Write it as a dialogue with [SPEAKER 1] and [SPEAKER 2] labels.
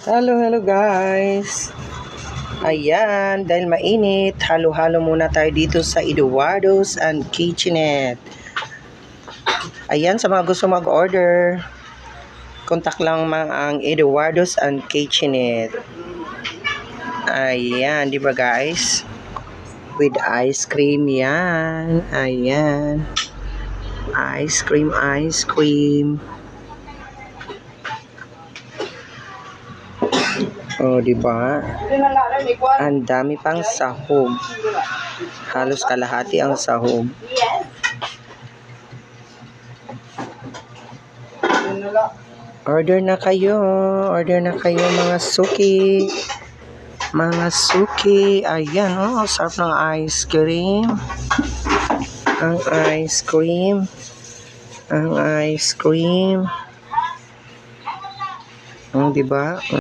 [SPEAKER 1] Hello guys. Ayan, dahil mainit, halo-halo muna tayo dito sa Eduardo's and Kitchenette. Ayan, sa mga gusto mag-order, contact lang ang Eduardo's and Kitchenette. Ayan, di ba guys? With ice cream yan. Ayan. Ice cream. Oh, di ba? Ang dami pang sahog. Halos kalahati ang sahog. Order na kayo mga suki. Ayan, oh, sarap ng ice cream. Ang ice cream. Oh, di ba?